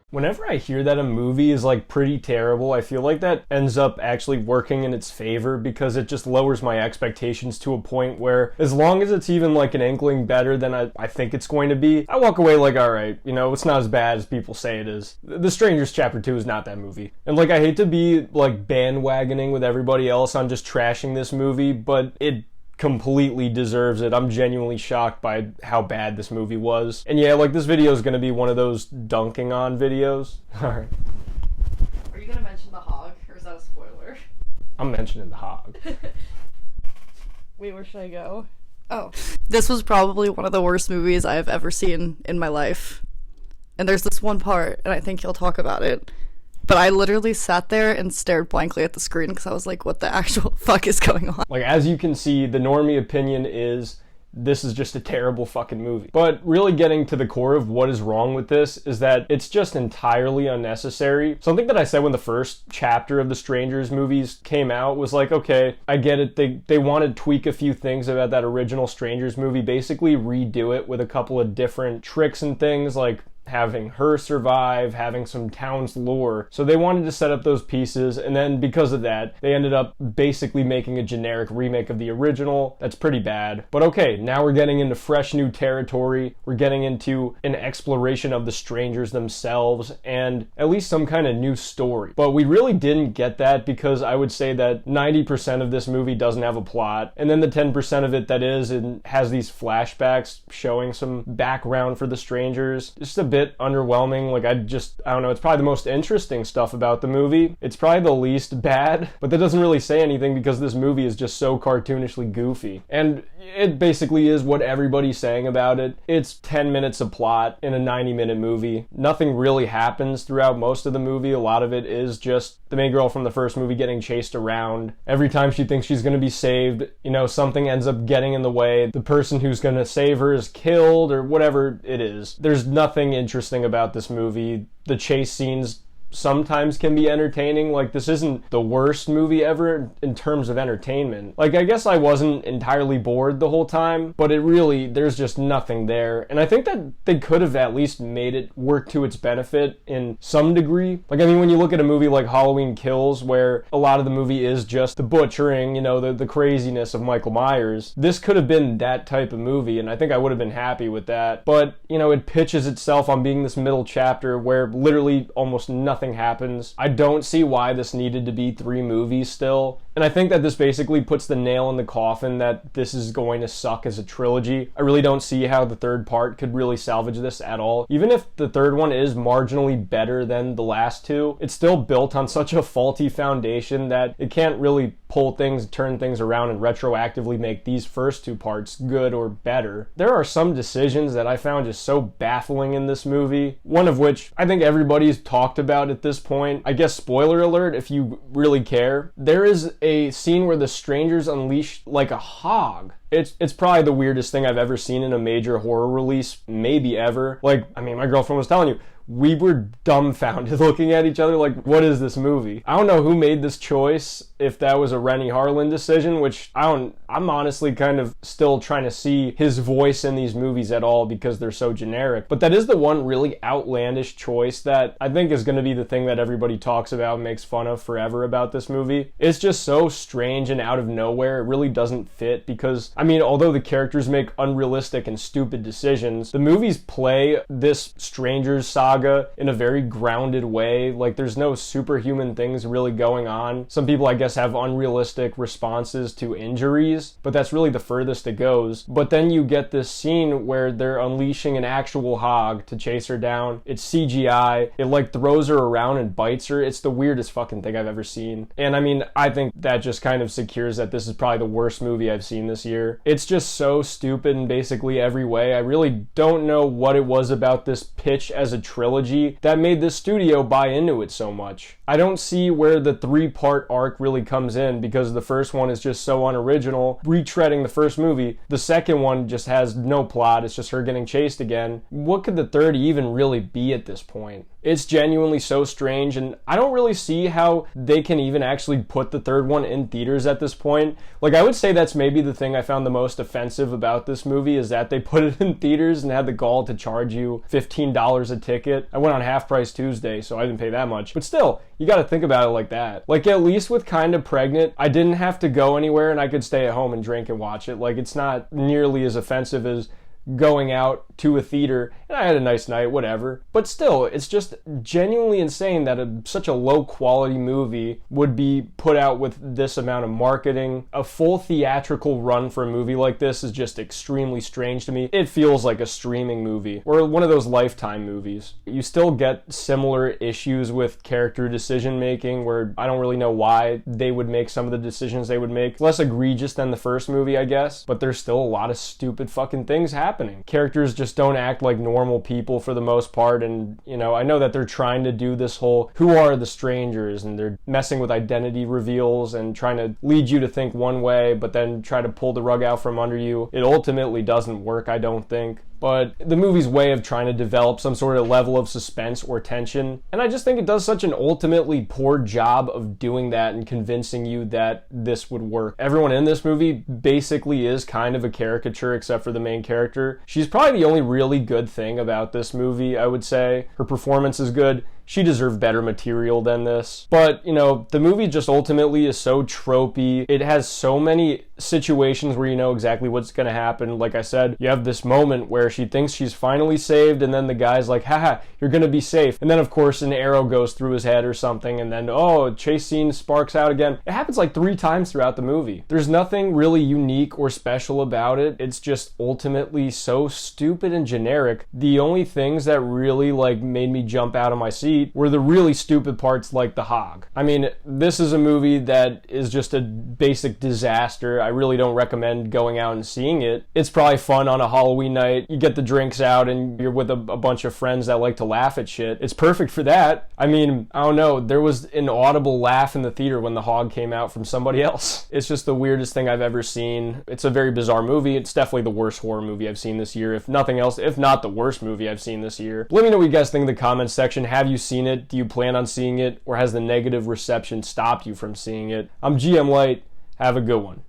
Whenever I hear that a movie is like pretty terrible, I feel like that ends up actually working in its favor because it just lowers my expectations to a point where as long as it's even like an inkling better than I think it's going to be, I walk away like, alright, you know, it's not as bad as people say it is. The Strangers Chapter 2 is not that movie. And like, I hate to be like bandwagoning with everybody else on just trashing this movie, but it completely deserves it. I'm genuinely shocked by how bad this movie was. And yeah, like this video is going to be one of those dunking on videos. Alright. Are you going to mention the hog, or is that a spoiler? I'm mentioning the hog. Wait, where should I go? Oh. This was probably one of the worst movies I've ever seen in my life. And there's this one part, and I think you'll talk about it. But I literally sat there and stared blankly at the screen because I was like, what the actual fuck is going on? Like, as you can see, the normie opinion is this is just a terrible fucking movie. But really getting to the core of what is wrong with this is that it's just entirely unnecessary. Something that I said when the first chapter of the Strangers movies came out was like, okay, I get it. They want to tweak a few things about that original Strangers movie, basically redo it with a couple of different tricks and things like having her survive, having some town's lore. So they wanted to set up those pieces, and then because of that, they ended up basically making a generic remake of the original. That's pretty bad. But okay, now we're getting into fresh new territory. We're getting into an exploration of the strangers themselves, and at least some kind of new story. But we really didn't get that because I would say that 90% of this movie doesn't have a plot, and then the 10% of it that is, and has these flashbacks showing some background for the strangers, just a bit underwhelming. Like, I don't know, it's probably the most interesting stuff about the movie. It's probably the least bad, but that doesn't really say anything because this movie is just so cartoonishly goofy. And it basically is what everybody's saying about it. It's 10 minutes of plot in a 90-minute movie. Nothing really happens throughout most of the movie. A lot of it is just the main girl from the first movie getting chased around. Every time she thinks she's going to be saved, you know, something ends up getting in the way. The person who's going to save her is killed or whatever it is. There's nothing interesting about this movie. The chase scenes sometimes can be entertaining. Like, this isn't the worst movie ever in terms of entertainment. Like, I guess I wasn't entirely bored the whole time, but there's just nothing there. And I think that they could have at least made it work to its benefit in some degree. Like, I mean, when you look at a movie like Halloween Kills, where a lot of the movie is just the butchering, you know, the craziness of Michael Myers, this could have been that type of movie, and I think I would have been happy with that. But, you know, it pitches itself on being this middle chapter where literally almost nothing happens. I don't see why this needed to be 3 movies still. And I think that this basically puts the nail in the coffin that this is going to suck as a trilogy. I really don't see how the third part could really salvage this at all. Even if the third one is marginally better than the last two, it's still built on such a faulty foundation that it can't really turn things around and retroactively make these first 2 parts good or better. There are some decisions that I found just so baffling in this movie, one of which I think everybody's talked about at this point. I guess spoiler alert if you really care. There is a scene where the strangers unleash like a hog. It's probably the weirdest thing I've ever seen in a major horror release, maybe ever. Like, I mean, my girlfriend was telling you, we were dumbfounded looking at each other like, what is this movie? I don't know who made this choice, if that was a Rennie Harlan decision, which I'm honestly kind of still trying to see his voice in these movies at all because they're so generic. But that is the one really outlandish choice that I think is going to be the thing that everybody talks about and makes fun of forever about this movie. It's just so strange and out of nowhere. It really doesn't fit because, I mean, although the characters make unrealistic and stupid decisions, the movies play this Strangers saga in a very grounded way. Like, there's no superhuman things really going on. Some people, I guess, have unrealistic responses to injuries, but that's really the furthest it goes. But then you get this scene where they're unleashing an actual hog to chase her down. It's CGI. It like throws her around and bites her. It's the weirdest fucking thing I've ever seen. And I mean, I think that just kind of secures that this is probably the worst movie I've seen this year. It's just so stupid in basically every way. I really don't know what it was about this pitch as a trilogy that made the studio buy into it so much. I don't see where the 3-part arc really comes in because the first one is just so unoriginal, retreading the first movie. The second one just has no plot. It's just her getting chased again. What could the third even really be at this point? It's genuinely so strange, and I don't really see how they can even actually put the third one in theaters at this point. Like, I would say that's maybe the thing I found the most offensive about this movie, is that they put it in theaters and had the gall to charge you $15 a ticket. I went on Half Price Tuesday, so I didn't pay that much. But still, you gotta think about it like that. Like, at least with Kinda Pregnant, I didn't have to go anywhere and I could stay at home and drink and watch it. Like, it's not nearly as offensive as going out to a theater, and I had a nice night, whatever. But still, it's just genuinely insane that such a low quality movie would be put out with this amount of marketing. A full theatrical run for a movie like this is just extremely strange to me. It feels like a streaming movie, or one of those Lifetime movies. You still get similar issues with character decision making, where I don't really know why they would make some of the decisions they would make. It's less egregious than the first movie, I guess, but there's still a lot of stupid fucking things happening. Characters just don't act like normal people for the most part, and I know that they're trying to do this whole who are the strangers, and they're messing with identity reveals and trying to lead you to think one way but then try to pull the rug out from under you. It ultimately doesn't work, I don't think. But the movie's way of trying to develop some sort of level of suspense or tension, and I just think it does such an ultimately poor job of doing that and convincing you that this would work. Everyone in this movie basically is kind of a caricature except for the main character. She's probably the only really good thing about this movie, I would say. Her performance is good. She deserved better material than this. But, the movie just ultimately is so tropey. It has so many situations where you know exactly what's going to happen. Like I said, you have this moment where she thinks she's finally saved, and then the guy's like, haha, you're going to be safe. And then, of course, an arrow goes through his head or something, and then, a chase scene sparks out again. It happens like 3 times throughout the movie. There's nothing really unique or special about it. It's just ultimately so stupid and generic. The only things that really, made me jump out of my seat were the really stupid parts, like the hog. I mean, this is a movie that is just a basic disaster. I really don't recommend going out and seeing it. It's probably fun on a Halloween night. You get the drinks out and you're with a bunch of friends that like to laugh at shit. It's perfect for that. I mean, I don't know. There was an audible laugh in the theater when the hog came out from somebody else. It's just the weirdest thing I've ever seen. It's a very bizarre movie. It's definitely the worst horror movie I've seen this year, if nothing else, if not the worst movie I've seen this year. Let me know what you guys think in the comments section. Have you seen it? Do you plan on seeing it? Or has the negative reception stopped you from seeing it? I'm GM Light. Have a good one.